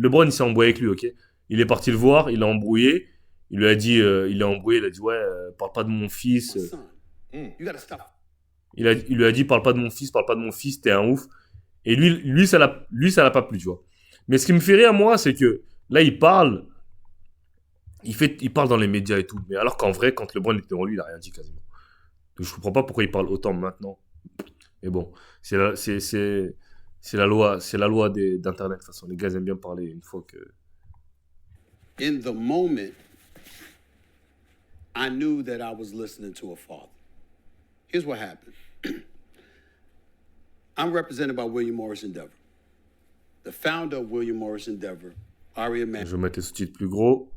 LeBron, il s'est embrouillé avec lui, ok. Il est parti le voir, il l'a embrouillé. Il lui a dit, il a embrouillé, il a dit, ouais, parle pas de mon fils. Il lui a dit, parle pas de mon fils, parle pas de mon fils, t'es un ouf. Et lui, ça l'a pas plu, tu vois. Mais ce qui me fait rire, moi, c'est que là, il parle dans les médias et tout. Mais alors qu'en vrai, quand LeBron était devant lui, il a rien dit quasiment. Donc je comprends pas pourquoi il parle autant maintenant. Mais bon, c'est la loi d'Internet. De toute façon, les gars aiment bien parler une fois que. In the moment, I knew that I was listening to a father. Here's what happened. I'm represented by William Morris Endeavor. The founder of William Morris Endeavor, Ari Emanuel. Je vais mettre ce titre plus gros.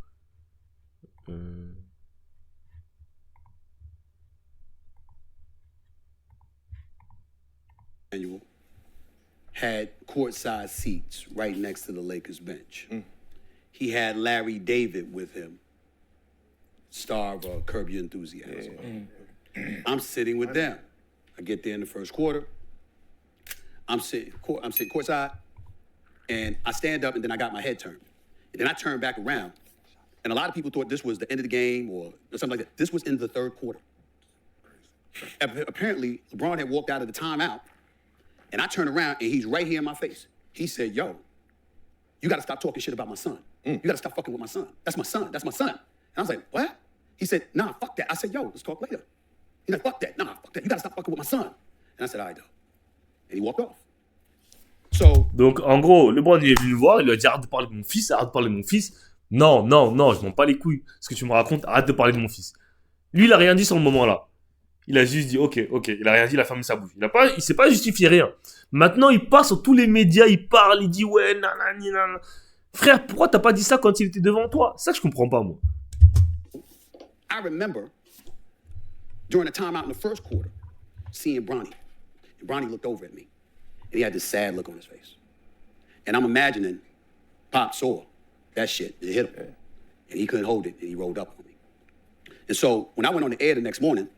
Had courtside seats right next to the Lakers bench. He had Larry David with him, star of Curb Your Enthusiasm. I'm sitting with them. I get there in the first quarter. I'm sitting courtside, and I stand up, and then I got my head turned. And then I turn back around, and a lot of people thought this was the end of the game or something like that. This was in the third quarter. Apparently, LeBron had walked out of the timeout, and I turn around, and he's right here in my face. He said, yo, you got to stop talking shit about my son. You got to stop fucking with my son. That's my son. That's my son. And I was like, what? He said, nah, fuck that. I said, yo, let's talk later. He's like, fuck that. Nah, fuck that. You got to stop fucking with my son. And I said, all right, though. And he walked off. So, donc, en gros, LeBron, il est venu le voir, il lui a dit, arrête de parler de mon fils, arrête de parler de mon fils. Non, je m'en bats les couilles. Ce que tu me racontes, arrête de parler de mon fils. Lui, il a rien dit sur le moment-là. Il a juste dit, ok. Il a rien dit, il a fermé sa bouche. Il s'est pas justifié rien. Maintenant, il part sur tous les médias, il parle, il dit, ouais, nanani, nanana. Frère, pourquoi t'as pas dit ça quand il était devant toi? C'est ça que je comprends pas, moi. I remember, during the timeout in the first quarter, seeing Bronny. And Bronny looked over at me. And he had this sad look on his face. And I'm imagining Pop saw that shit. It hit him. And he couldn't hold it, and he rolled up on me. And so when I went on the air the next morning,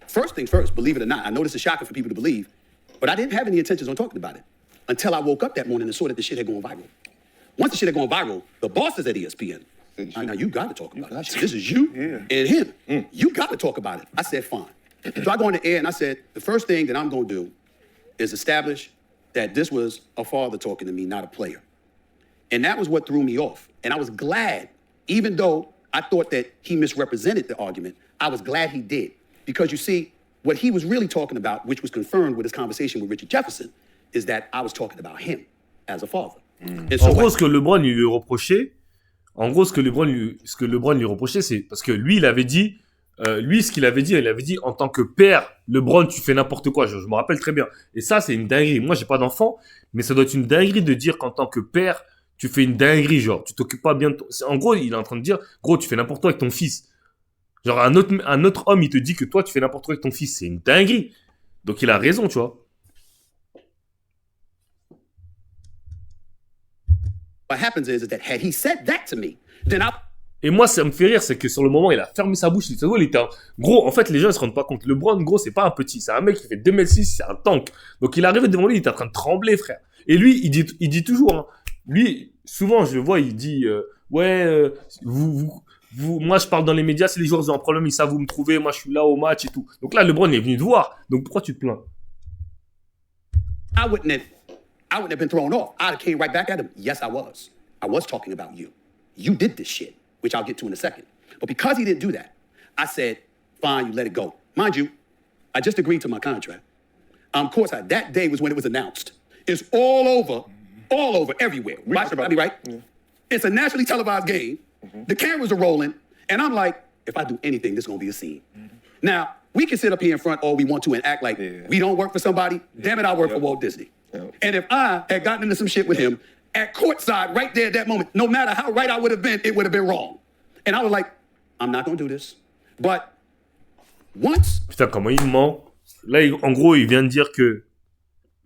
first things first, believe it or not, I know this is shocking for people to believe, but I didn't have any intentions on talking about it until I woke up that morning and saw that the shit had gone viral. Once the shit had gone viral, the bosses at ESPN, now you got to talk about it. This is you and him. You got to talk about it. I said, fine. So I go on the air and I said, the first thing that I'm going to do is establish that this was a father talking to me, not a player. And that was what threw me off. And I was glad, even though I thought that he misrepresented the argument, I was glad he did. Because you see, what he was really talking about, which was confirmed with his conversation with Richard Jefferson, is that I was talking about him as a father. En gros, ce que LeBron lui reprochait, c'est parce que lui, il avait dit, ce qu'il avait dit, il avait dit en tant que père, LeBron, tu fais n'importe quoi. Je me rappelle très bien. Et ça, c'est une dinguerie. Moi, j'ai pas d'enfant, mais ça doit être une dinguerie de dire qu'en tant que père, tu fais une dinguerie, genre, tu t'occupes pas bien de ton... En gros, il est en train de dire, gros, tu fais n'importe quoi avec ton fils. Genre, un autre homme, il te dit que toi, tu fais n'importe quoi avec ton fils. C'est une dinguerie. Donc, il a raison, tu vois. What happens is that had he said that to me, then I... Et moi, ça me fait rire, c'est que sur le moment, il a fermé sa bouche. Il était gros, en fait, les gens ne se rendent pas compte. LeBron, gros, c'est pas un petit. C'est un mec qui fait 2m6, c'est un tank. Donc, il est arrivé devant lui, il était en train de trembler, frère. Et lui, il dit toujours, hein, lui, souvent, je le vois, il dit, ouais, moi, je parle dans les médias, si les joueurs ont un problème, ils savent où me trouver, moi, je suis là au match et tout. Donc là, LeBron est venu te voir. Donc, pourquoi tu te plains? I wouldn't have been thrown off. I'd have came right back at him. Yes, I was. I was talking about you. You did this shit, which I'll get to in a second. But because he didn't do that, I said, fine, you let it go. Mind you, I just agreed to my contract. Of course, that day was when it was announced. It's all over, everywhere. Right? I mean, right? Yeah. It's a nationally televised game. The cameras are rolling. And I'm like, if I do anything, this is going to be a scene. Now, we can sit up here in front all we want to and act like we don't work for somebody. Damn it, I work for Walt Disney. And if I had gotten into some shit with him at courtside right there at that moment, no matter how right I would have been, it would have been wrong. And I was like, I'm not going to do this. But once... Putain, comment il ment. Là, en gros, il vient de dire que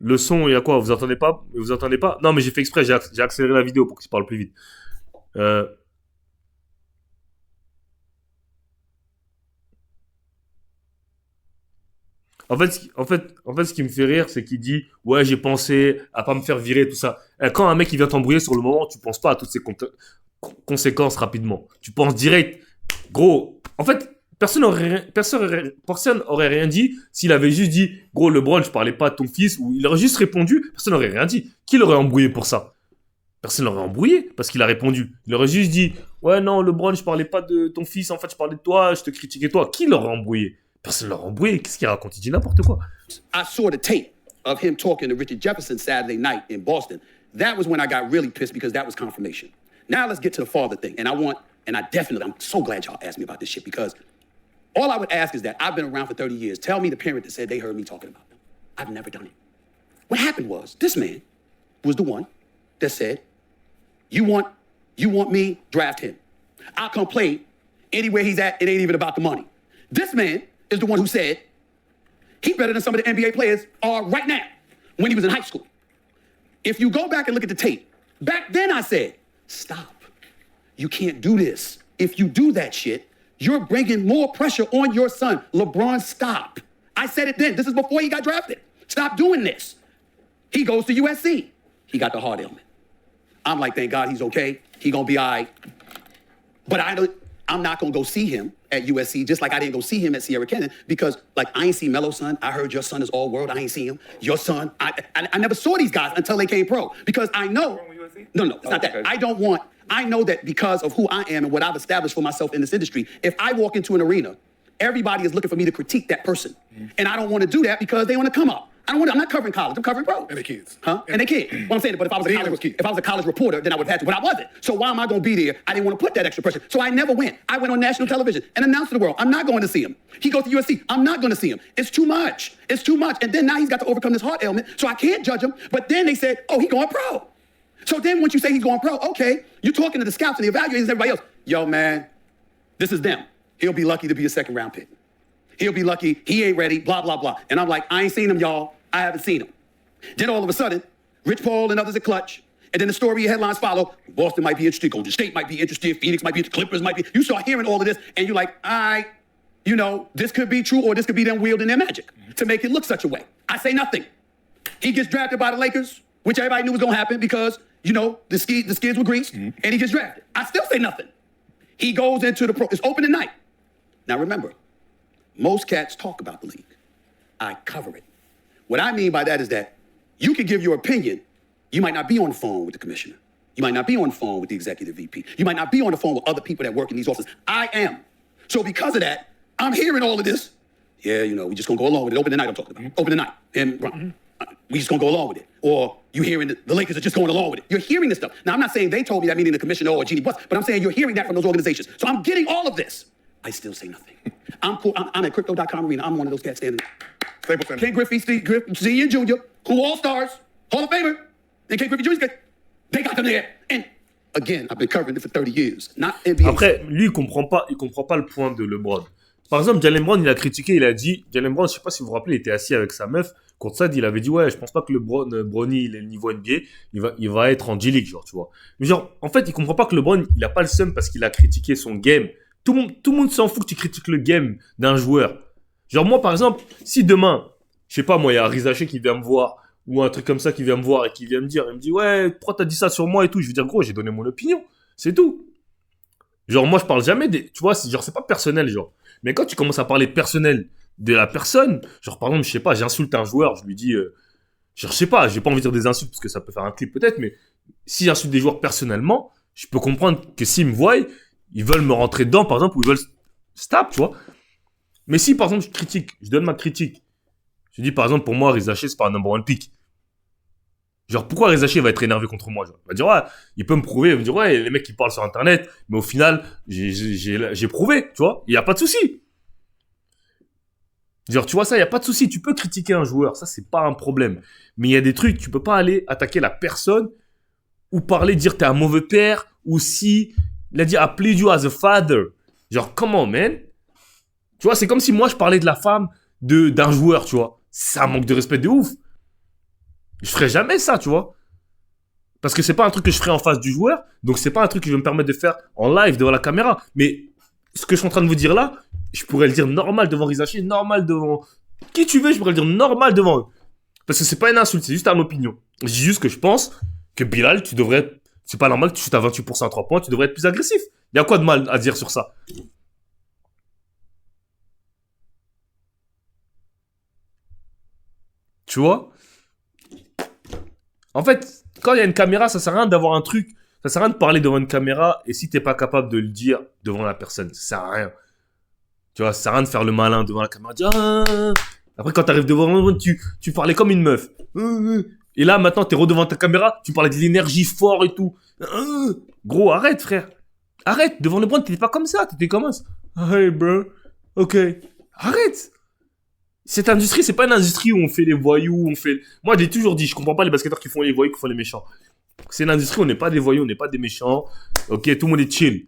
le son, il y a quoi? Vous entendez pas? Vous entendez pas? Non, mais j'ai fait exprès, j'ai accéléré la vidéo pour qu'il parle plus vite. ce qui me fait rire, c'est qu'il dit, ouais, j'ai pensé à pas me faire virer, tout ça. Quand un mec, il vient t'embrouiller sur le moment, tu penses pas à toutes ces conséquences rapidement. Tu penses direct, gros. En fait, personne aurait rien dit s'il avait juste dit, gros, LeBron, je parlais pas à ton fils, ou il aurait juste répondu, personne n'aurait rien dit. Qui l'aurait embrouillé pour ça? Personne l'aurait embrouillé parce qu'il a répondu. Il aurait juste dit, ouais, non, LeBron, je parlais pas de ton fils, en fait, je parlais de toi, je te critiquais toi. Qui l'aurait embrouillé? Personne l'aurait embrouillé. Qu'est-ce qu'il raconte? Il dit n'importe quoi. I saw the tape of him talking to Richard Jefferson Saturday night in Boston. That was when I got really pissed because that was confirmation. Now let's get to the father thing. I'm so glad y'all asked me about this shit because all I would ask is that I've been around for 30 years. Tell me the parent that said they heard me talking about them. I've never done it. What happened was this man was the one that said, you want me, draft him. I'll come play anywhere he's at. It ain't even about the money. This man is the one who said he's better than some of the NBA players are right now when he was in high school. If you go back and look at the tape, back then I said, stop. You can't do this. If you do that shit, you're bringing more pressure on your son. LeBron, stop. I said it then. This is before he got drafted. Stop doing this. He goes to USC. He got the heart ailment. I'm like, thank God he's okay. He gonna be all right. But I'm not gonna go see him at USC, just like I didn't go see him at Sierra Canyon, because like I ain't seen Melo's son. I heard your son is all world. I ain't seen him. Your son, I never saw these guys until they came pro, because I know. No, it's not that. Okay. I know that because of who I am and what I've established for myself in this industry, if I walk into an arena, everybody is looking for me to critique that person. And I don't want to do that because they want to come up. I'm not covering college. I'm covering pro. And the kids. Huh? And they kids. Well, I'm saying, but if I was a college reporter, then I would have had to. But I wasn't. So why am I going to be there? I didn't want to put that extra pressure. So I never went. I went on national television and announced to the world, I'm not going to see him. He goes to USC. I'm not going to see him. It's too much. It's too much. And then now he's got to overcome this heart ailment. So I can't judge him. But then they said, oh, he's going pro. So then once you say he's going pro, okay, you're talking to the scouts and the evaluators and everybody else. Yo, man, this is them. He'll be lucky to be a second round pick. He'll be lucky. He ain't ready, blah, blah, blah. And I'm like, I ain't seen him, y'all. I haven't seen him. Then all of a sudden, Rich Paul and others at Clutch, and then the story headlines follow. Boston might be interested, Golden State might be interested, Phoenix might be interested, Clippers might be. You start hearing all of this, and you're like, all right, this could be true, or this could be them wielding their magic to make it look such a way. I say nothing. He gets drafted by the Lakers, which everybody knew was going to happen because, the skids were greased, and he gets drafted. I still say nothing. He goes into the pro. It's opening night. Now remember, most cats talk about the league. I cover it. What I mean by that is that you can give your opinion. You might not be on the phone with the commissioner. You might not be on the phone with the executive VP. You might not be on the phone with other people that work in these offices. I am. So because of that, I'm hearing all of this. Yeah, we just gonna go along with it. Open the night I'm talking about. Open the night. And we just gonna go along with it. Or you hearing the Lakers are just going along with it. You're hearing this stuff. Now, I'm not saying they told me that, meaning the commissioner or Jeannie Buss, but I'm saying you're hearing that from those organizations. So I'm getting all of this. I still say nothing. I'm cool. I'm at Crypto.com arena. I'm one of those cats standing. Ken Griffey, Senior and Junior, who all-stars, Hall of Famer, and Ken Griffey Jr., they got them there. And again, I've been covering it for 30 years. Not NBA. Après, lui, il comprend pas le point de LeBron. Par exemple, Jalen Brown, il a critiqué, il a dit, Jalen Brown, je sais pas si vous vous rappelez, il était assis avec sa meuf, contre ça, il avait dit, ouais, je pense pas que Bronny, il est le niveau NBA, il va être en G-League, genre, tu vois. Mais genre, en fait, il comprend pas que LeBron, il a pas le seum parce qu'il a critiqué son game. Tout le monde s'en fout que tu critiques le game d'un joueur. Genre, moi, par exemple, si demain, je sais pas, moi, il y a Rizaché qui vient me voir, ou un truc comme ça qui vient me voir et qui vient me dire, il me dit, ouais, pourquoi t'as dit ça sur moi et tout, je vais dire, gros, j'ai donné mon opinion. C'est tout. Genre, moi, je parle jamais des, tu vois, genre, c'est pas personnel, genre. Mais quand tu commences à parler personnel de la personne, genre, par exemple, je sais pas, j'insulte un joueur, je lui dis, je sais pas, j'ai pas envie de dire des insultes parce que ça peut faire un clip peut-être, mais si j'insulte des joueurs personnellement, je peux comprendre que s'ils me voient, ils veulent me rentrer dedans, par exemple, ou ils veulent stop, tu vois. Mais si, par exemple, je donne ma critique, je dis, par exemple, pour moi, Rizaché, c'est pas un number one pick. Genre, pourquoi Rizaché va être énervé contre moi, genre? Il va dire, ouais, il peut me prouver, il va me dire, ouais, les mecs, ils parlent sur Internet, mais au final, j'ai prouvé, tu vois. Il y a pas de souci. Genre, tu vois ça, il y a pas de souci. Tu peux critiquer un joueur, ça, c'est pas un problème. Mais il y a des trucs, tu peux pas aller attaquer la personne ou parler, dire t'es un mauvais père, ou si, il a dit, I plead you as a father. Genre, come on, man. Tu vois, c'est comme si moi, je parlais de la femme d'un joueur, tu vois. C'est un manque de respect de ouf. Je ferais jamais ça, tu vois. Parce que c'est pas un truc que je ferais en face du joueur, donc c'est pas un truc que je vais me permettre de faire en live devant la caméra. Mais ce que je suis en train de vous dire là, je pourrais le dire normal devant Rizaché, normal devant Qui tu veux, je pourrais le dire normal devant eux. Parce que c'est pas une insulte, c'est juste une opinion. Je dis juste que je pense que Bilal, tu devrais... C'est pas normal que tu shootes à 28% à 3 points, tu devrais être plus agressif. Il y a quoi de mal à dire sur ça? Tu vois? En fait, quand il y a une caméra, ça sert à rien d'avoir un truc. Ça sert à rien de parler devant une caméra et si t'es pas capable de le dire devant la personne, ça sert à rien. Tu vois, ça sert à rien de faire le malin devant la caméra. Dire, ah. Après, quand t'arrives devant, tu parlais comme une meuf. Et là, maintenant, t'es redevant ta caméra, tu parles avec l'énergie fort et tout. Gros, arrête, frère. Arrête, devant le LeBron, t'étais pas comme ça, t'étais comme ça. Hey, bro. Ok. Arrête. Cette industrie, c'est pas une industrie où on fait les voyous, on fait... Moi, j'ai toujours dit, je comprends pas les basketteurs qui font les voyous, qui font les méchants. C'est une industrie où on n'est pas des voyous, on n'est pas des méchants. Ok, tout le monde est chill.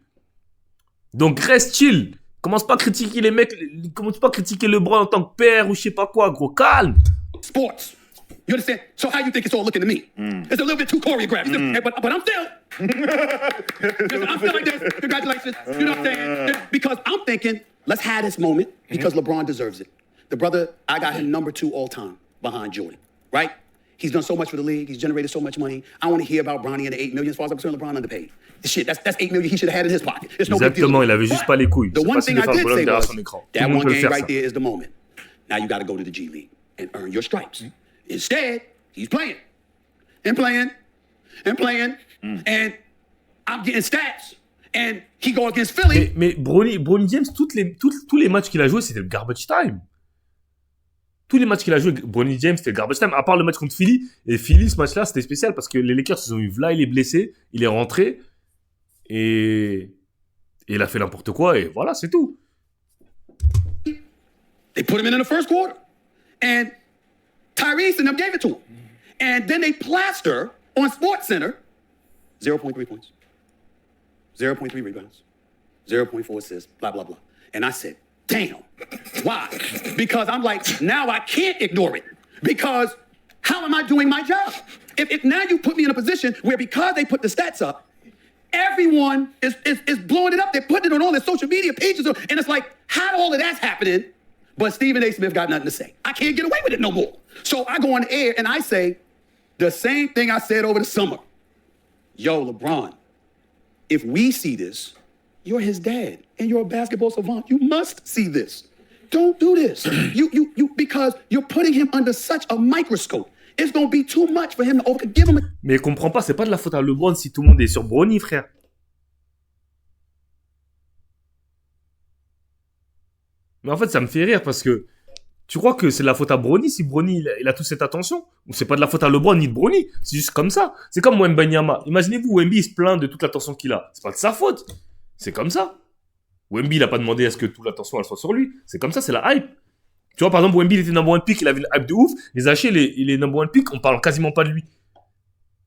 Donc, reste chill. Commence pas à critiquer les mecs, commence pas à critiquer LeBron en tant que père ou je sais pas quoi, gros. Calme. Sports. You understand? So how you think it's all looking to me? It's a little bit too choreographed. But I'm still. I'm still like this. Congratulations. You know what I'm saying? Because I'm thinking, let's have this moment because LeBron deserves it. The brother, I got him number 2 all time behind Jordan, right? He's done so much for the league. He's generated so much money. I want to hear about Bronny and the $8 million. As far as I'm concerned, LeBron underpaid. Shit, that's $8 million he should have had in his pocket. It's no big deal. Exactement, il avait juste pas les couilles. The one thing I did say was, that one game right ça. there is the moment. Now you got to go to the G League and earn your stripes. Instead, he's playing and playing and playing, and I'm getting stats. And he go against Philly. Mais Bronny James, tous les matchs qu'il a joués, c'était le garbage time. Tous les matchs qu'il a joué, Bronny James, c'était le garbage time, à part le match contre Philly. Et Philly, ce match-là, c'était spécial parce que les Lakers, ils ont eu Vla, il est blessé, il est rentré, et il a fait n'importe quoi, et voilà, c'est tout. They put him in the first quarter, and Tyrese and them gave it to him. And then they plaster on SportsCenter 0.3 points, 0.3 rebounds, 0.4 assists, blah, blah, blah. And I said, damn. Why? Because I'm like, now I can't ignore it. Because how am I doing my job? If now you put me in a position where because they put the stats up, everyone is blowing it up. They're putting it on all their social media pages. And it's like, how all of that's happening? But Stephen A. Smith got nothing to say. I can't get away with it no more. So I go on the air and I say the same thing I said over the summer. Yo, LeBron, if we see this, you're his dad and you're a basketball savant. You must see this. Don't do this. Because you're putting him under such a microscope. It's going to be too much for him to give him a... Mais comprends pas, c'est pas de la faute à LeBron si tout le monde est sur Bronny, frère. Mais en fait, ça me fait rire parce que tu crois que c'est de la faute à Bronny si Bronny il a toute cette attention? Ou c'est pas de la faute à LeBron ni de Bronny? C'est juste comme ça. C'est comme Wembanyama. Imaginez-vous, Wemby il se plaint de toute l'attention qu'il a. C'est pas de sa faute. C'est comme ça. Wemby il a pas demandé à ce que toute l'attention elle soit sur lui. C'est comme ça, c'est la hype. Tu vois, par exemple, Wemby il était number one pick, il avait une hype de ouf. Les Haché, il est number one pick, on parle quasiment pas de lui.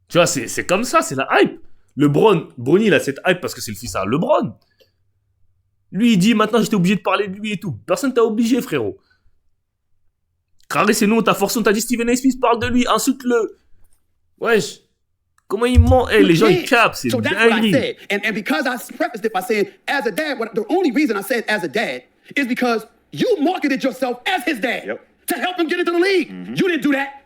Tu vois, c'est comme ça, c'est la hype. Bronny il a cette hype parce que c'est le fils à LeBron. Lui, il dit, maintenant, j'étais obligé de parler de lui et tout. Personne t'a obligé, frérot. Caressez-nous, on t'a forcé, on t'a dit Stephen A. Smith parle de lui, insulte-le. Wesh. Comment il ment? Hey, les gens, ils capent, c'est So that's what I dinguerie. said. And because I prefaced it by saying, as a dad, the only reason I said as a dad is because you marketed yourself as his dad to help him get into the league. You didn't do that.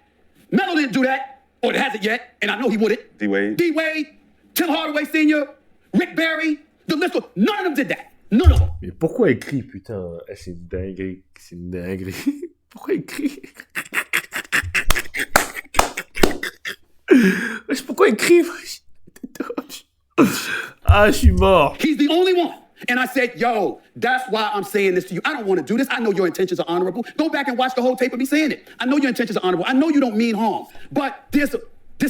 Melo didn't do that. Or hasn't yet, and I know he wouldn't. D-Wade, Tim Hardaway Sr., Rick Barry, the list goes. None of them did that. None of them. Mais pourquoi écrit, putain? C'est une dinguerie. C'est une dinguerie. Pourquoi écrit? Wesh, pourquoi écrit? Ah, je suis mort. He's the only one. And I said, yo, that's why I'm saying this to you. I don't want to do this. I know your intentions are honorable. Go back and watch the whole tape of me saying it. I know your intentions are honorable. I know you don't mean harm. But there's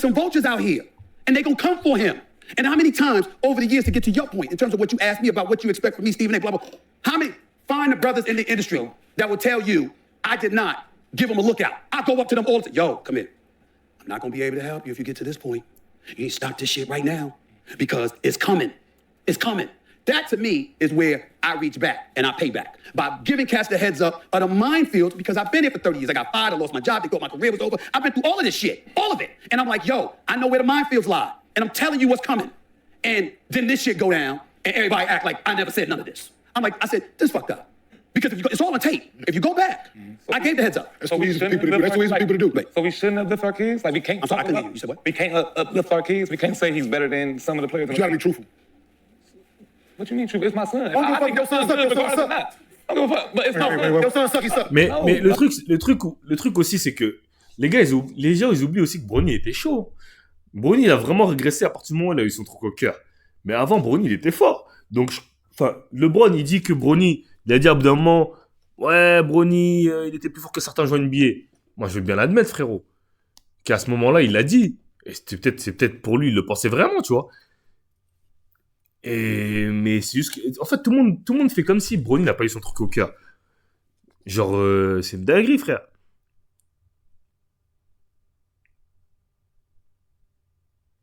some vultures out here, and they're going to come for him. And how many times over the years, to get to your point, in terms of what you asked me about what you expect from me, Stephen A., blah, blah, how many, find the brothers in the industry that will tell you, I did not give them a lookout. I go up to them all the time, yo, come here. I'm not going to be able to help you if you get to this point. You need to stop this shit right now because it's coming. It's coming. That, to me, is where I reach back and I pay back. By giving cats the heads up of the minefield, because I've been here for 30 years. I got fired, I lost my job, they thought my career was over. I've been through all of this shit, all of it. And I'm like, yo, I know where the minefields lie. And I'm telling you what's coming. And then this shit go down, and everybody act like I never said none of this. I'm like, I said, this fucked up. Because it's all on tape. If you go back, I gave the heads up. That's what easy for people to do. That's what easy for people to do. So we shouldn't uplift our kids? Like, we can't. I'm sorry, I couldn't hear you. You said what? We can't uplift our kids. We can't say he's better than some of the players. You gotta be truthful. What you mean truthful? It's my son. I think your son suck. Your son suck. I don't give a fuck. But it's my son. Your son suck. He suck. Mais le truc aussi, c'est que les gens, ils oublient aussi que Bronny était chaud. Bronny, il a vraiment régressé à partir du moment où il a eu son truc au cœur. Mais avant, Bronny, il était fort. Donc, LeBron, il dit que Bronny, il a dit à bout d'un moment, ouais, Bronny, il était plus fort que certains joueurs NBA. Moi, je veux bien l'admettre, frérot. Qu'à ce moment-là, il l'a dit. Et c'est peut-être pour lui, il le pensait vraiment, tu vois. Mais c'est juste que, en fait, tout le monde fait comme si Bronny n'a pas eu son truc au cœur. Genre, c'est une dinguerie, frère.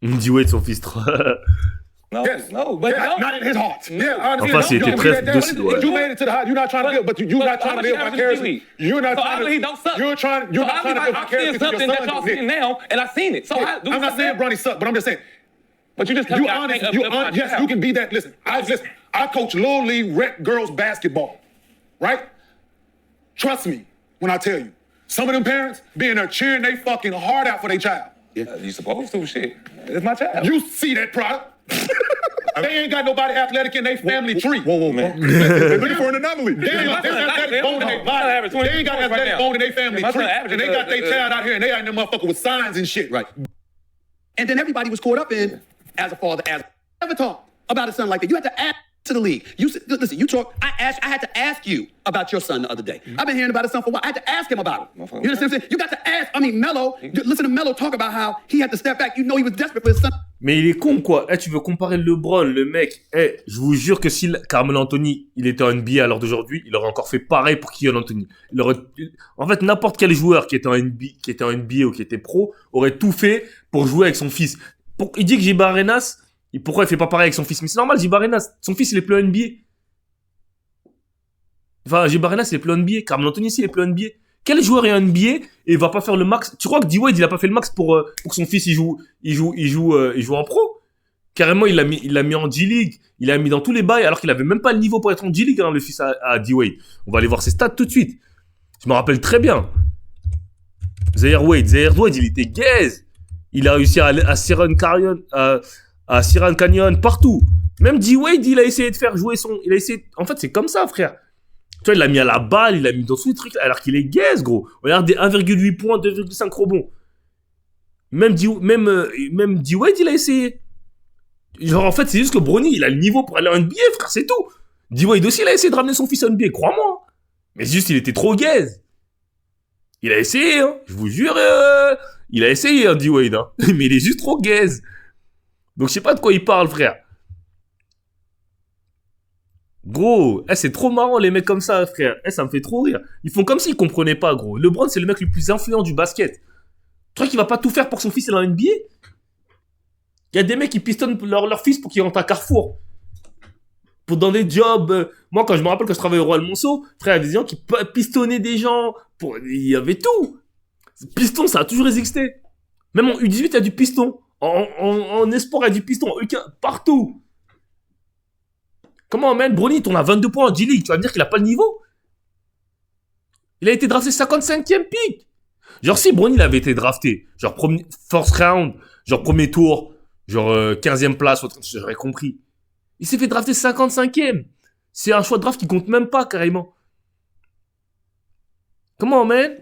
Il me dit, ouais, son fils 3. No, Yes. no, but Yeah, no. not in his heart. Yeah, I understand. Enfin, c'était très But you made it to the heart. You're not trying to live, but you're not trying to live vicariously. You're not So trying obviously he to. don't suck. You're not trying to live I'm vicariously seeing for something your that y'all son. seeing now, and I seen it. So Yeah. I'm not saying Bronny suck, but I'm just saying. But you just You honest. Yes, you can be that. Listen, I coach Little League rec girls basketball, right? Trust me when I tell you. Some of them parents being there cheering they fucking heart out for their child. Yeah. You supposed to, shit. It's my child. You see that product. They ain't got nobody athletic in their family tree. Whoa, man. They're looking for an anomaly. They ain't got athletic bone in their body. They ain't got athletic bone in their family tree. And they got their child out here and they out in them motherfucker with signs and shit. Right. And then everybody was caught up in, as a father, never talk about a son like that. You had to ask to the league. Listen, you talk, I had to ask you about your son the other day. I've been hearing about his son for a while. I had to ask him about him. You understand what I'm saying? You got to ask, Melo, listen to Melo talk about how he had to step back. You know he was desperate for his son. Mais il est con, quoi. Tu veux comparer LeBron, le mec. Je vous jure que si Carmelo Anthony, il était en NBA à l'heure d'aujourd'hui, il aurait encore fait pareil pour Kyrie Anthony. En fait, n'importe quel joueur qui était en NBA ou qui était pro aurait tout fait pour jouer avec son fils. Il dit que J.B. Arenas, pourquoi il fait pas pareil avec son fils? Mais c'est normal, J.B. Arenas, son fils, il est plus en NBA. Enfin, J.B. Arenas, il est plus en NBA. Carmelo Anthony, il est plus en NBA. Quel joueur est en NBA et il va pas faire le max? Tu crois que D-Wade, il a pas fait le max pour que son fils, il joue en pro? Carrément, il l'a mis en G-League. Il l'a mis dans tous les bails alors qu'il avait même pas le niveau pour être en G-League, hein, le fils à D-Wade. On va aller voir ses stats tout de suite. Je me rappelle très bien. Zaire Wade, il était gaze. Il a réussi à Siran Canyon, partout. Même D-Wade, il a essayé de faire jouer en fait, c'est comme ça, frère. Tu vois, il l'a mis à la balle, il l'a mis dans tous les trucs, alors qu'il est gaze, gros. Regarde, des 1,8 points, 2,5 rebonds. Même D-Wade, il a essayé. Genre, en fait, c'est juste que Bronny, il a le niveau pour aller en NBA, frère, c'est tout. D-Wade aussi, il a essayé de ramener son fils en NBA, crois-moi. Mais juste, il était trop gaze. Il a essayé, hein. Je vous jure, il a essayé, hein, D-Wade, hein. Mais il est juste trop gaze. Donc, je sais pas de quoi il parle, frère. Gros, c'est trop marrant les mecs comme ça, frère. Ça me fait trop rire. Ils font comme s'ils comprenaient pas, gros. LeBron, c'est le mec le plus influent du basket. Tu crois qu'il va pas tout faire pour que son fils aille en NBA? Il y a des mecs qui pistonnent leur fils pour qu'il rentre à Carrefour. Pour dans des jobs. Moi, quand je me rappelle que je travaillais au Royal Monceau, frère, il y a des gens qui pistonnaient des gens. Il y avait tout. Piston, ça a toujours existé. Même en U18, il y a du piston. En espoir, il y a du piston. En U15, partout. Comment, man? Bronny, il tourne à 22 points en G-League. Tu vas me dire qu'il a pas le niveau? Il a été drafté 55e pick. Genre, si Bronny il avait été drafté, genre first round, genre premier tour, genre 15e place, j'aurais compris. Il s'est fait drafter 55e. C'est un choix de draft qui compte même pas, carrément. Comment, man?